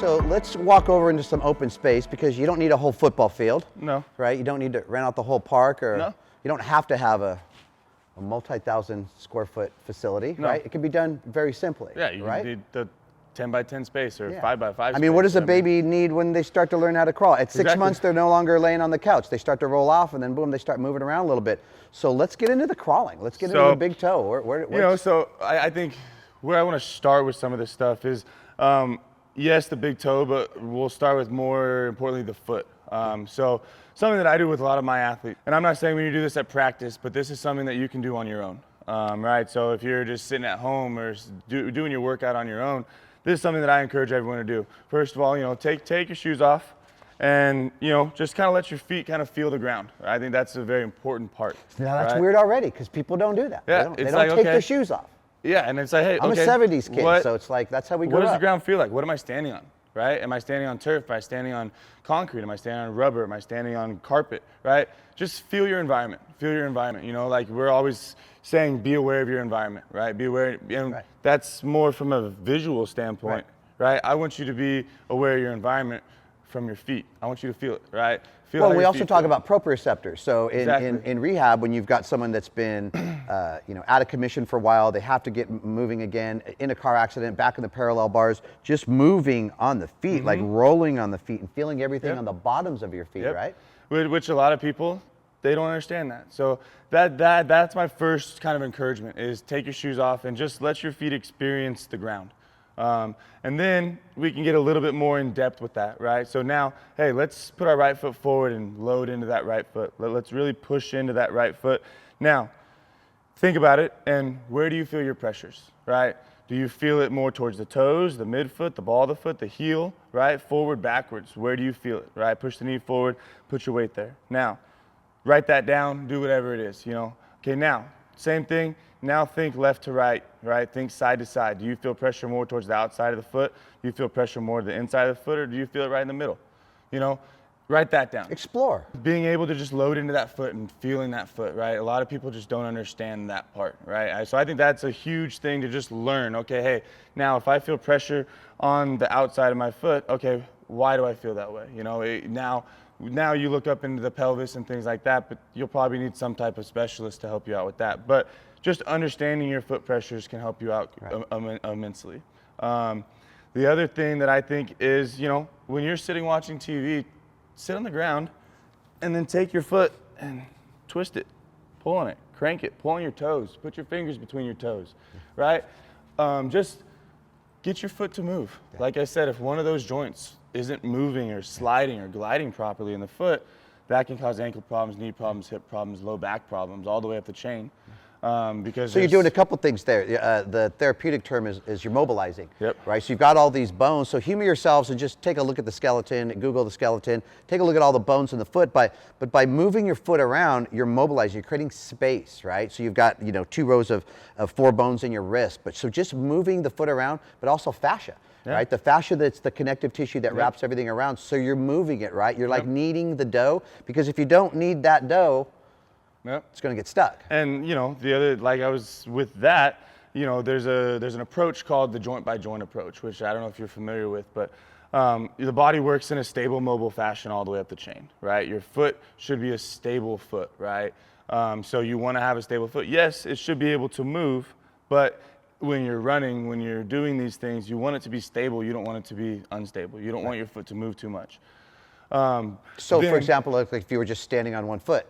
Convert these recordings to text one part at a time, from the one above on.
So let's walk over into some open space because you don't need a whole football field. No. Right? You don't need to rent out the whole park, or No. you don't have to have a multi-thousand square foot facility, No. right? It can be done very simply. Yeah, you right? need the 10 by 10 space or Yeah. 5 by 5 I mean, what does a baby need when they start to learn how to crawl? At 6 Exactly. months, they're no longer laying on the couch. They start to roll off, and then boom, they start moving around a little bit. So let's get into the crawling. Let's get into the big toe. So I think where I want to start with some of this stuff is, yes, the big toe, but we'll start with, more importantly, the foot. So something that I do with a lot of my athletes, and I'm not saying when you do this at practice, but this is something that you can do on your own, right? So if you're just sitting at home or doing your workout on your own, this is something that I encourage everyone to do. First of all, take your shoes off and, just kind of let your feet kind of feel the ground. I think that's a very important part. Now that's weird already because people don't do that. Yeah, they don't take their shoes off. Yeah, and it's like, hey, I'm a 70s kid, so it's like that's how we grew up. What does the ground feel like? What am I standing on, right? Am I standing on turf? Am I standing on concrete? Am I standing on rubber? Am I standing on carpet, right? Just feel your environment. Feel your environment. Like we're always saying, be aware of your environment, right? Be aware, and that's more from a visual standpoint, right? I want you to be aware of your environment from your feet. I want you to feel it, right? Well, we also talk about proprioceptors. So in rehab, when you've got someone that's been out of commission for a while, they have to get moving again, in a car accident, back in the parallel bars, just moving on the feet, like rolling on the feet and feeling everything on the bottoms of your feet, right? Which a lot of people, they don't understand that. So that's my first kind of encouragement, is take your shoes off and just let your feet experience the ground. And then we can get a little bit more in depth with that, right? So now, hey, let's put our right foot forward and load into that right foot. Let's really push into that right foot. Now, think about it, and where do you feel your pressures, right? Do you feel it more towards the toes, the midfoot, the ball of the foot, the heel, right? Forward, backwards, where do you feel it, right? Push the knee forward, put your weight there. Now, write that down, do whatever it is, Okay, now, same thing. Now think left to right, right? Think side to side. Do you feel pressure more towards the outside of the foot? Do you feel pressure more to the inside of the foot, or do you feel it right in the middle? Write that down. Explore. Being able to just load into that foot and feeling that foot, right? A lot of people just don't understand that part, right? So I think that's a huge thing to just learn. Okay, hey, now if I feel pressure on the outside of my foot, okay, why do I feel that way? Now you look up into the pelvis and things like that, but you'll probably need some type of specialist to help you out with that. But just understanding your foot pressures can help you out immensely. The other thing that I think is, when you're sitting watching TV, sit on the ground and then take your foot and twist it, pull on it, crank it, pull on your toes, put your fingers between your toes, right? Just get your foot to move. Like I said, if one of those joints isn't moving or sliding or gliding properly in the foot, that can cause ankle problems, knee problems, hip problems, low back problems, all the way up the chain. So you're doing a couple things there. The therapeutic term is you're mobilizing, right? So you've got all these bones. So humor yourselves and just take a look at the skeleton, Google the skeleton, take a look at all the bones in the foot. But by moving your foot around, you're mobilizing, you're creating space, right? So you've got 2 rows of 4 bones in your wrist. So just moving the foot around, but also fascia. Right, the fascia, that's the connective tissue that wraps everything around. So you're moving it, right? You're like kneading the dough, because if you don't knead that dough, it's going to get stuck. And the other, like I was with that, there's an approach called the joint by joint approach, which I don't know if you're familiar with, but the body works in a stable, mobile fashion all the way up the chain, right? Your foot should be a stable foot, right? So you want to have a stable foot. Yes, it should be able to move, but when you're running, when you're doing these things, you want it to be stable. You don't want it to be unstable. You don't want your foot to move too much. For example, like if you were just standing on one foot,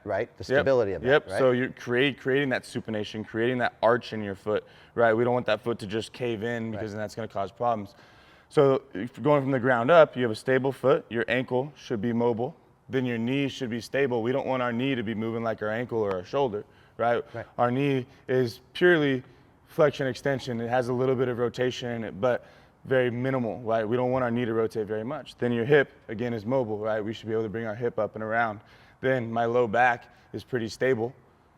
right? The stability of it, right? So you're creating that supination, creating that arch in your foot, right? We don't want that foot to just cave in, because then that's going to cause problems. So if you're going from the ground up, you have a stable foot. Your ankle should be mobile. Then your knee should be stable. We don't want our knee to be moving like our ankle or our shoulder, right? Our knee is purely flexion extension. It has a little bit of rotation in it, but very minimal, right? We don't want our knee to rotate very much. Then your hip, again, is mobile, right? We should be able to bring our hip up and around. Then my low back is pretty stable.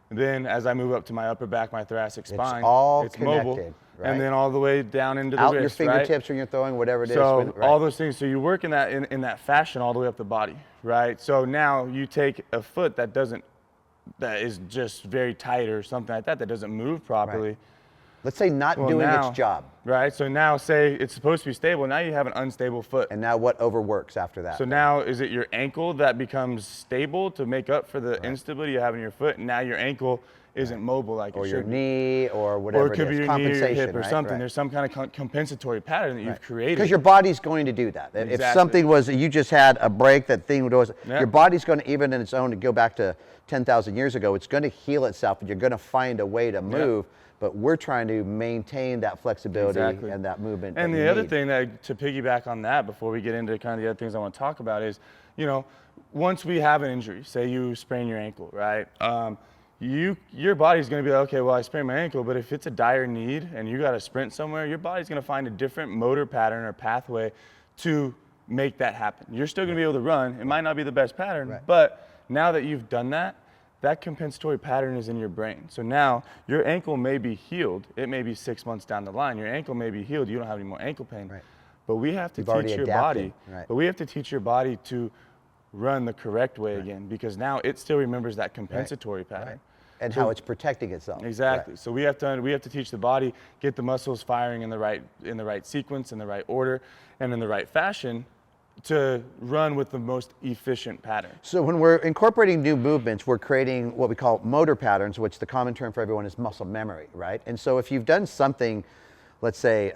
And then as I move up to my upper back, my thoracic spine, it's mobile. Right? And then all the way down into the out wrist, your fingertips when you're throwing, whatever it is. So all those things. So you work in that fashion all the way up the body, right? So now you take a foot that is just very tight or something like that doesn't move properly. Let's say not doing now, its job. Right, so now say it's supposed to be stable, now you have an unstable foot. And now what overworks after that? So now is it your ankle that becomes stable to make up for the instability you have in your foot, and now your ankle isn't mobile like it should be. Or your knee, or whatever Or it could be is. your knee or your hip or right? something. Right. There's some kind of compensatory pattern that you've created. Because your body's going to do that. Exactly. If something was, you just had a break, that thing was, Yep. your body's going to, even in its own, to go back to 10,000 years ago, it's going to heal itself, and you're going to find a way to move. Yep. But we're trying to maintain that flexibility and that movement. And the other thing that, to piggyback on that, before we get into kind of the other things I want to talk about is, you know, once we have an injury, say you sprain your ankle, right? Your body's going to be like, okay, well, I sprained my ankle, but if it's a dire need and you got to sprint somewhere, your body's going to find a different motor pattern or pathway to make that happen. You're still going to be able to run. It might not be the best pattern, but now that you've done that, that compensatory pattern is in your brain. So now your ankle may be healed. It may be 6 months down the line. Your ankle may be healed. You don't have any more ankle pain. Right. But we have to teach your body. Right. But we have to teach your body to run the correct way again, because now it still remembers that compensatory pattern. Right. And how it's protecting itself. Exactly. Right. So we have to teach the body, get the muscles firing in the right sequence, in the right order, and in the right fashion, to run with the most efficient pattern. So when we're incorporating new movements, we're creating what we call motor patterns, which the common term for everyone is muscle memory, right? And so if you've done something, let's say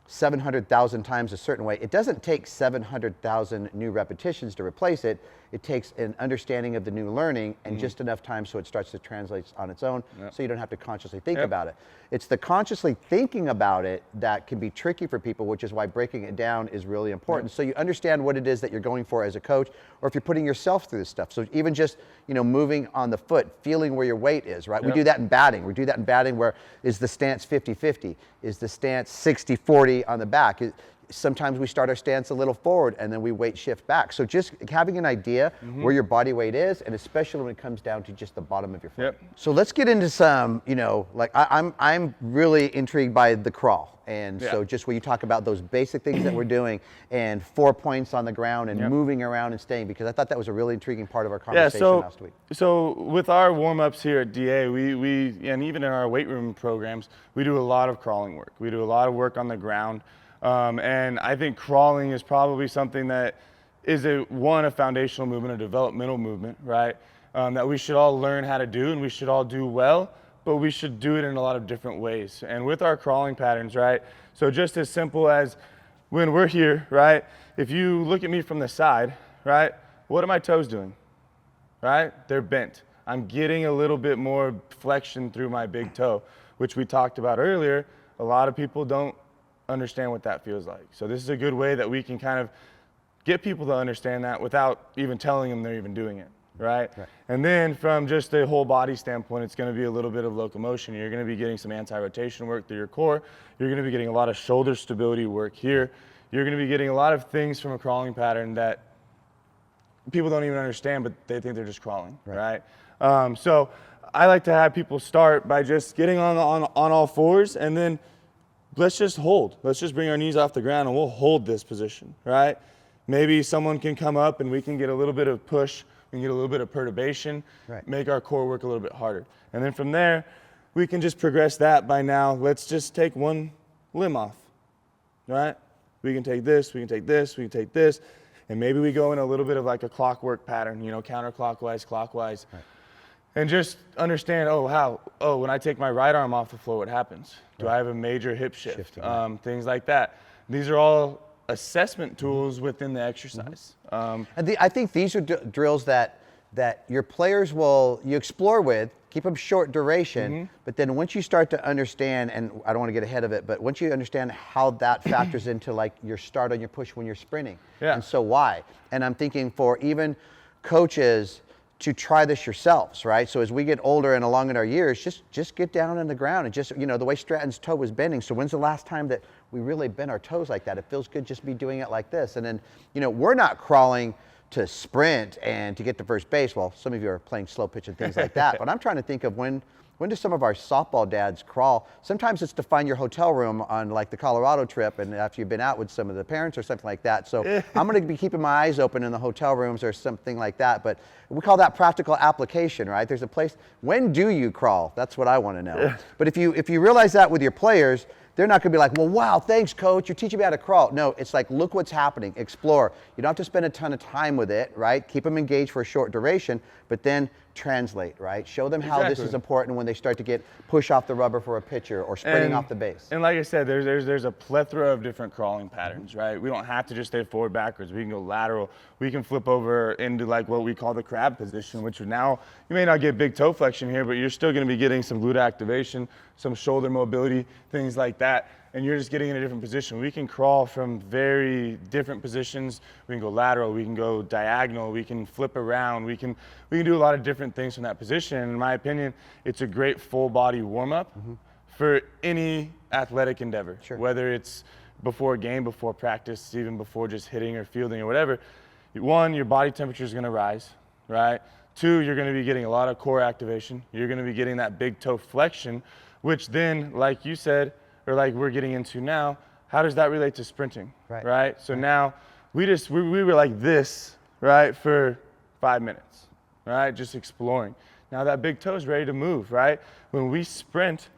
700,000 times a certain way, it doesn't take 700,000 new repetitions to replace it. It takes an understanding of the new learning and just enough time so it starts to translate on its own, so you don't have to consciously think about it. It's the consciously thinking about it that can be tricky for people, which is why breaking it down is really important. So you understand what it is that you're going for as a coach, or if you're putting yourself through this stuff. So even just, you know, moving on the foot, feeling where your weight is, right? We do that in batting. We do that in batting where is the stance 50-50? Is the stance 60-40 on the back? Sometimes we start our stance a little forward and then we weight shift back. So just having an idea where your body weight is, and especially when it comes down to just the bottom of your foot. So let's get into some, you know, like I'm really intrigued by the crawl. And so just when you talk about those basic things that we're doing and 4 points on the ground and moving around and staying, because I thought that was a really intriguing part of our conversation last week. So with our warm-ups here at DA, we and even in our weight room programs, we do a lot of crawling work. We do a lot of work on the ground. And I think crawling is probably something that is a foundational movement, a developmental movement, right? That we should all learn how to do, and we should all do well, but we should do it in a lot of different ways. And with our crawling patterns, right? So just as simple as when we're here, right? If you look at me from the side, right? What are my toes doing? Right? They're bent. I'm getting a little bit more flexion through my big toe, which we talked about earlier. A lot of people don't understand what that feels like. So this is a good way that we can kind of get people to understand that without even telling them they're even doing it, right? And then from just a whole body standpoint, it's going to be a little bit of locomotion. You're going to be getting some anti-rotation work through your core. You're going to be getting a lot of shoulder stability work here. You're going to be getting a lot of things from a crawling pattern that people don't even understand, but they think they're just crawling, right? So I like to have people start by just getting on all fours, and then let's just hold. Let's just bring our knees off the ground and we'll hold this position, right? Maybe someone can come up and we can get a little bit of push, we can get a little bit of perturbation, make our core work a little bit harder. And then from there, we can just progress that by now. Let's just take one limb off, right? We can take this, we can take this, we can take this, and maybe we go in a little bit of like a clockwork pattern, you know, counterclockwise, clockwise. And just understand, when I take my right arm off the floor, what happens? Do I have a major hip shift? Things like that. These are all assessment tools within the exercise. And I think these are drills that your players you explore with, keep them short duration, but then once you start to understand, and I don't want to get ahead of it, but once you understand how that factors into like your start on your push when you're sprinting, and so why? And I'm thinking for even coaches to try this yourselves, right? So as we get older and along in our years, just get down on the ground and just, you know, the way Stratton's toe was bending. So when's the last time that we really bent our toes like that? It feels good just be doing it like this. And then, you know, we're not crawling to sprint and to get to first base. Well, some of you are playing slow pitch and things like that, but I'm trying to think of when When do some of our softball dads crawl? Sometimes it's to find your hotel room on like the Colorado trip, and after you've been out with some of the parents or something like that. So I'm going to be keeping my eyes open in the hotel rooms or something like that. But we call that practical application, right? There's a place. When do you crawl? That's what I want to know. But if you realize that with your players, they're not going to be like, well, wow, thanks, coach. You're teaching me how to crawl. No, it's like, look what's happening. Explore. You don't have to spend a ton of time with it, right? Keep them engaged for a short duration, but then translate, right? Show them how this is important when they start to get push off the rubber for a pitcher or sprinting off the base. And like I said, there's a plethora of different crawling patterns, right? We don't have to just stay forward, backwards. We can go lateral. We can flip over into like what we call the crab position, which now you may not get big toe flexion here, but you're still going to be getting some glute activation, some shoulder mobility, things like that. And you're just getting in a different position. We can crawl from very different positions. We can go lateral, we can go diagonal, we can flip around, we can do a lot of different things from that position. And in my opinion, it's a great full body warm up for any athletic endeavor, whether it's before a game, before practice, even before just hitting or fielding or whatever. One, your body temperature is going to rise, right? Two, you're going to be getting a lot of core activation. You're going to be getting that big toe flexion, which then, like you said, or like we're getting into now, how does that relate to sprinting, right? So now we were like this, right, for 5 minutes, right, just exploring. Now that big toe is ready to move, right? When we sprint,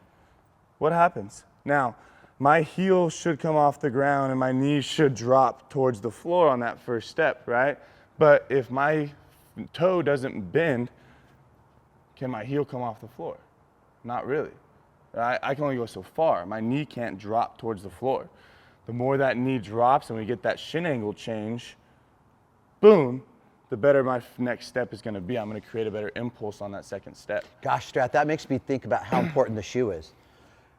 what happens? Now, my heel should come off the ground and my knees should drop towards the floor on that first step, right? But if my toe doesn't bend, can my heel come off the floor? Not really. I can only go so far. My knee can't drop towards the floor. The more that knee drops and we get that shin angle change, boom, the better my next step is going to be. I'm going to create a better impulse on that second step. Gosh, Strat, that makes me think about how important the shoe is,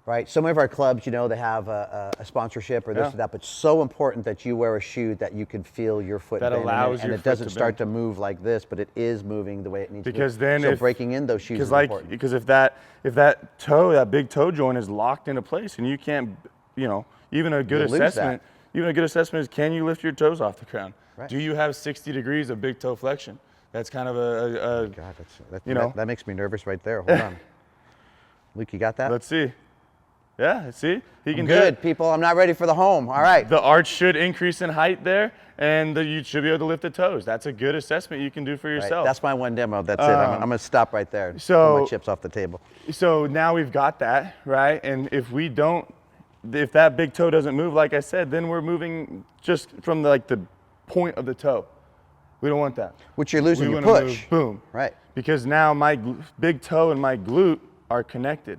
right? Some of our clubs, you know, they have a sponsorship or this or that, but it's so important that you wear a shoe that you can feel your foot that bend allows and your it doesn't foot to start bend. to move like this, but it is moving the way it needs to. Because then so breaking in those shoes is important. Because if that toe, that big toe joint is locked into place and you can't, you know, even a good assessment is, can you lift your toes off the ground? Right. Do you have 60 degrees of big toe flexion? That's kind of God, that makes me nervous right there. Hold on. Luke, you got that? Let's see. Yeah, see? He can good, do it. people. I'm not ready for the home. All right. The arch should increase in height there, and you should be able to lift the toes. That's a good assessment you can do for yourself. Right. That's my one demo. That's it. I'm going to stop right there. So, pull my chips off the table. So now we've got that, right? And if that big toe doesn't move, like I said, then we're moving just from the point of the toe. We don't want that. Which you're losing your push. Move, boom. Right. Because now my big toe and my glute are connected.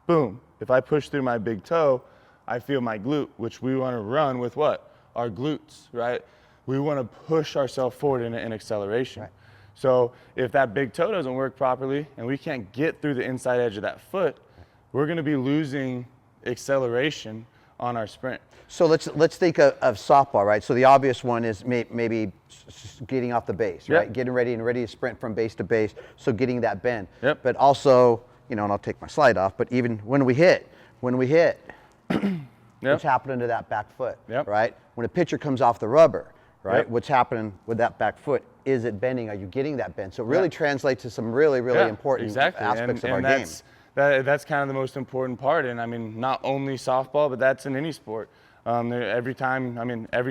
Boom. If I push through my big toe, I feel my glute, which we want to run with what? Our glutes, right? We want to push ourselves forward in acceleration. Right. So if that big toe doesn't work properly and we can't get through the inside edge of that foot, we're going to be losing acceleration on our sprint. So let's think of softball, right? So the obvious one is maybe getting off the base, right? Getting ready to sprint from base to base, so getting that bend. But also, you know, and I'll take my slide off, but even when we hit, what's happening to that back foot, right? When a pitcher comes off the rubber, right? What's happening with that back foot? Is it bending? Are you getting that bend? So it really translates to some really important aspects of our game. That's kind of the most important part. And I mean, not only softball, but that's in any sport. Every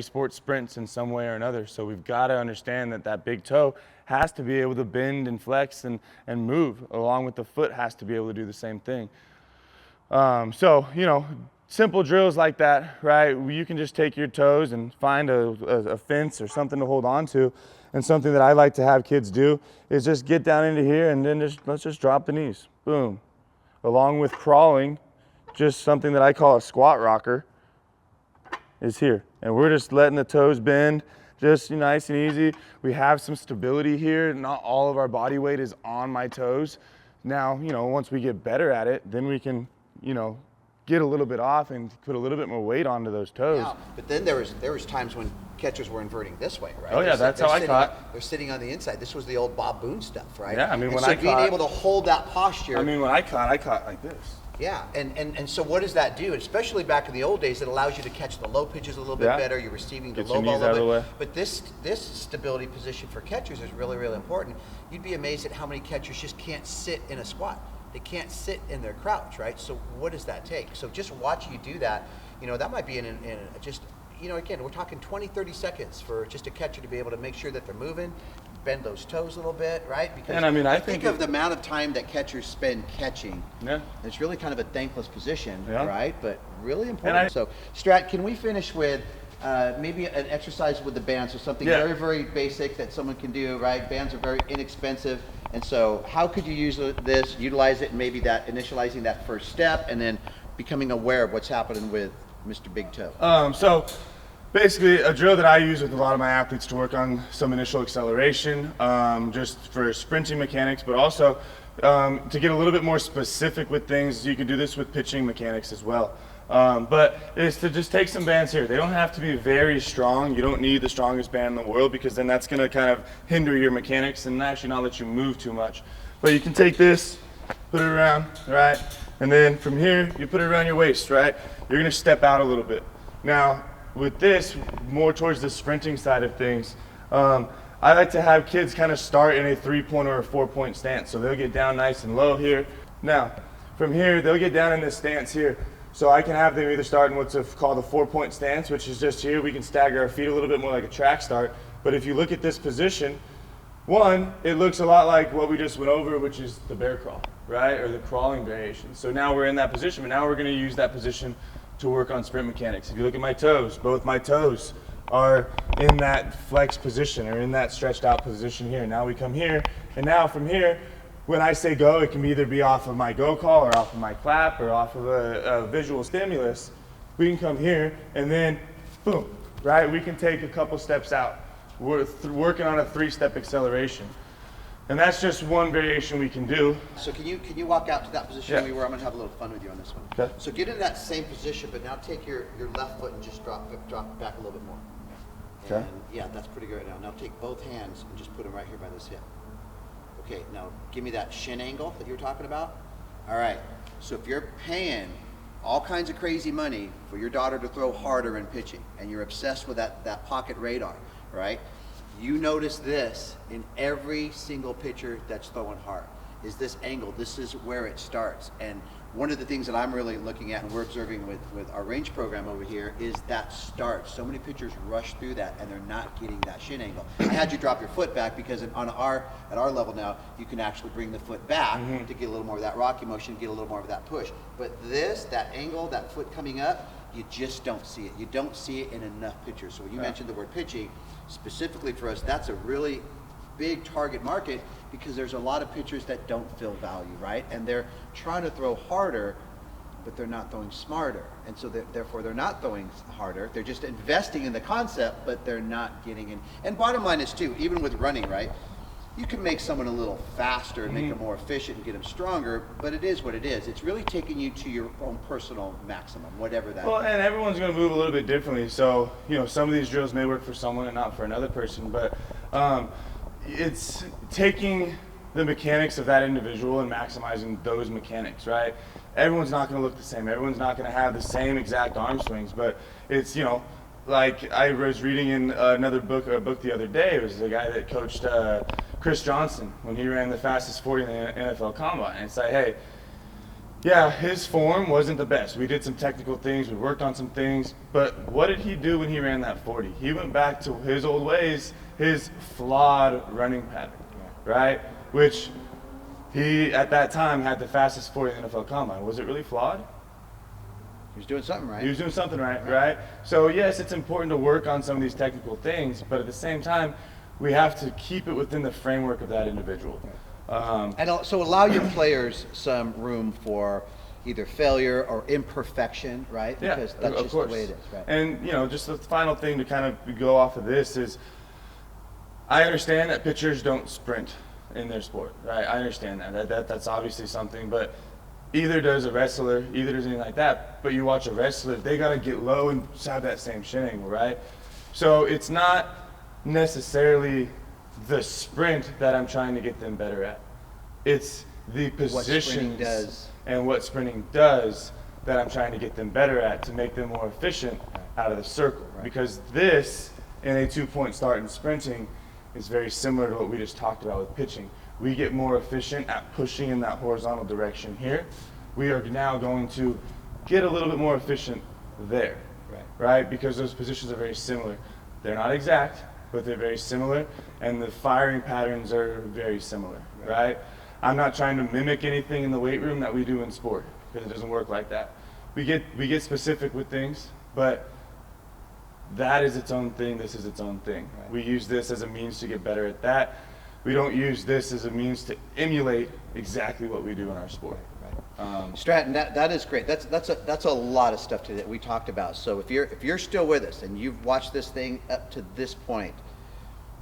sport sprints in some way or another. So we've got to understand that big toe has to be able to bend and flex and move, along with the foot has to be able to do the same thing. So, you know, simple drills like that, right? You can just take your toes and find a fence or something to hold on to. And something that I like to have kids do is just get down into here and then let's just drop the knees. Boom. Along with crawling, just something that I call a squat rocker is here. And we're just letting the toes bend, just nice and easy. We have some stability here. Not all of our body weight is on my toes. Now, you know, once we get better at it, then we can, you know, get a little bit off and put a little bit more weight onto those toes. Yeah, but then there was times when catchers were inverting this way, right? Oh yeah, that's how I caught. They're sitting on the inside. This was the old Bob Boone stuff, right? Yeah, I mean, being able to hold that posture. I mean, when I caught like this. Yeah, and so what does that do? Especially back in the old days, it allows you to catch the low pitches a little bit better. You're receiving the low ball a little bit. But this stability position for catchers is really, really important. You'd be amazed at how many catchers just can't sit in a squat. they can't sit in their crouch, right? So what does that take? So just watching you do that, that might be in just, again, we're talking 20, 30 seconds for just a catcher to be able to make sure that they're moving, bend those toes a little bit, right? Because and I mean, I think of the amount of time that catchers spend catching. Yeah. It's really kind of a thankless position, yeah. right? But really important. So, Strat, can we finish with maybe an exercise with the band? So something very, very basic that someone can do, right? Bands are very inexpensive. And so how could you use this, utilize it, and maybe that initializing that first step, and then becoming aware of what's happening with Mr. Big Toe? So basically a drill that I use with a lot of my athletes to work on some initial acceleration, just for sprinting mechanics, but also to get a little bit more specific with things. You can do this with pitching mechanics as well. But it's to just take some bands here. They don't have to be very strong. You don't need the strongest band in the world, because then that's going to kind of hinder your mechanics and actually not let you move too much. But you can take this, put it around, right? And then from here, you put it around your waist, right? You're going to step out a little bit. Now, with this, more towards the sprinting side of things, I like to have kids kind of start in a 3-point or a 4-point stance. So they'll get down nice and low here. Now, from here, they'll get down in this stance here. So I can have them either start in what's called a 4-point stance, which is just here. We can stagger our feet a little bit more like a track start. But if you look at this position, one, it looks a lot like what we just went over, which is the bear crawl, right? Or the crawling variation. So now we're in that position, but now we're going to use that position to work on sprint mechanics. If you look at my toes, both my toes are in that flex position, or in that stretched out position here. Now we come here, and now from here, when I say go, it can either be off of my go call, or off of my clap, or off of a visual stimulus. We can come here, and then boom, right? We can take a couple steps out. We're working on a 3-step acceleration. And that's just one variation we can do. So can you walk out to that position we were? I'm going to have a little fun with you on this one. Okay. So get in that same position, but now take your left foot and just drop it back a little bit more. And Okay. yeah, that's pretty good right now. Now take both hands and just put them right here by this hip. Okay, now give me that shin angle that you were talking about. All right, so if you're paying all kinds of crazy money for your daughter to throw harder in pitching, and you're obsessed with that pocket radar, right? You notice this in every single pitcher that's throwing hard, is this angle. This is where it starts. And one of the things that I'm really looking at, and we're observing with our range program over here, is that start. So many pitchers rush through that and they're not getting that shin angle. I had you drop your foot back because at our level now, you can actually bring the foot back to get a little more of that rocky motion, get a little more of that push. But that angle, that foot coming up, you just don't see it. You don't see it in enough pitchers. So when you mentioned the word pitching, specifically for us, that's a really big target market, because there's a lot of pitchers that don't feel value, right? And they're trying to throw harder, but they're not throwing smarter. And so therefore they're not throwing harder. They're just investing in the concept, but they're not getting in. And bottom line is too, even with running, right? You can make someone a little faster and make them more efficient and get them stronger, but it is what it is. It's really taking you to your own personal maximum, whatever that is. Well, and everyone's going to move a little bit differently. So, some of these drills may work for someone and not for another person, but it's taking the mechanics of that individual and maximizing those mechanics, right? Everyone's not going to look the same. Everyone's not going to have the same exact arm swings, but it's, like I was reading in another book the other day. It was the guy that coached Chris Johnson when he ran the fastest 40 in the NFL Combine. And it's like, hey, yeah, his form wasn't the best. We did some technical things, we worked on some things, but what did he do when he ran that 40? He went back to his old ways, his flawed running pattern, right? Which he, at that time, had the fastest 40 in the NFL Combine. Was it really flawed? He was doing something right. He was doing something right? So yes, it's important to work on some of these technical things, but at the same time, we have to keep it within the framework of that individual. And so allow your players some room for either failure or imperfection, right? Because that's just the way it is, right? And just the final thing to kind of go off of this is, I understand that pitchers don't sprint in their sport, right? I understand that's obviously something, but either does a wrestler, either does anything like that. But you watch a wrestler, they got to get low and have that same shin angle, right? So it's not necessarily the sprint that I'm trying to get them better at. It's the positions and what sprinting does that I'm trying to get them better at to make them more efficient out of the circle. Right. Because this, in a 2-point start in sprinting, is very similar to what we just talked about with pitching. we get more efficient at pushing in that horizontal direction here, we are now going to get a little bit more efficient there, right? Because those positions are very similar. They're not exact, but they're very similar, and the firing patterns are very similar, right? I'm not trying to mimic anything in the weight room that we do in sport, because it doesn't work like that. We get specific with things, but that is its own thing, this is its own thing. Right. We use this as a means to get better at that. We don't use this as a means to emulate exactly what we do in our sport. Stratton, that is great. That's a lot of stuff that we talked about. So if you're still with us and you've watched this thing up to this point,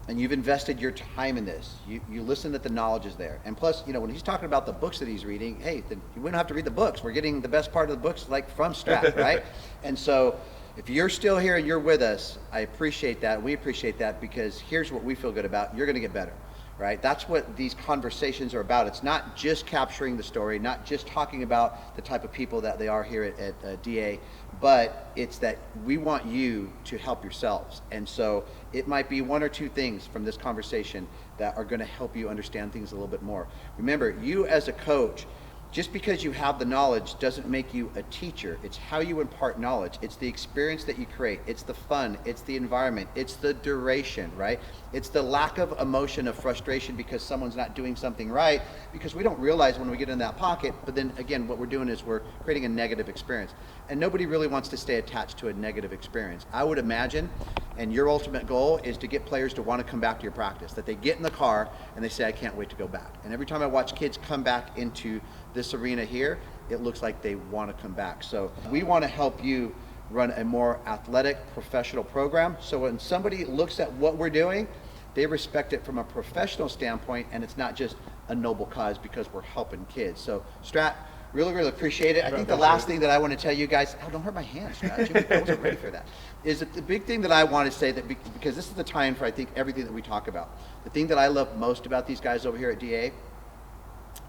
and you've invested your time in this, you listen that the knowledge is there. And plus, when he's talking about the books that he's reading, hey, then we don't have to read the books. We're getting the best part of the books like from Stratton, right? And so if you're still here and you're with us, I appreciate that. We appreciate that, because here's what we feel good about. You're going to get better. Right? That's what these conversations are about. It's not just capturing the story, not just talking about the type of people that they are here at DA, but it's that we want you to help yourselves. And so it might be one or two things from this conversation that are going to help you understand things a little bit more. Remember, you as a coach, just because you have the knowledge doesn't make you a teacher. It's how you impart knowledge. It's the experience that you create. It's the fun. It's the environment. It's the duration, right? It's the lack of emotion of frustration because someone's not doing something right, because we don't realize when we get in that pocket, but then again, what we're doing is we're creating a negative experience. And nobody really wants to stay attached to a negative experience. I would imagine, and your ultimate goal is to get players to want to come back to your practice, that they get in the car and they say, I can't wait to go back. And every time I watch kids come back into this arena here, it looks like they want to come back. So we want to help you run a more athletic, professional program. So when somebody looks at what we're doing, they respect it from a professional standpoint, and it's not just a noble cause because we're helping kids. So Strat, really, really appreciate it. I think the last thing that I want to tell you guys, don't hurt my hands, Strat. I wasn't ready for that. Is that the big thing that I want to say, that because this is the time for, I think, everything that we talk about. The thing that I love most about these guys over here at DA,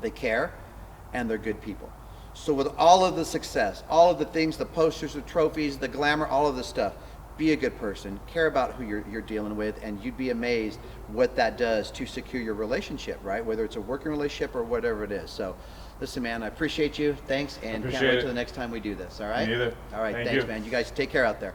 they care, and they're good people. So with all of the success, all of the things, the posters, the trophies, the glamour, all of the stuff, be a good person, care about who you're dealing with, and you'd be amazed what that does to secure your relationship, right? Whether it's a working relationship or whatever it is. So listen, man, I appreciate you. Thanks, and can't wait till the next time we do this, all right? Me either. All right, Thank thanks, you. man. You guys take care out there.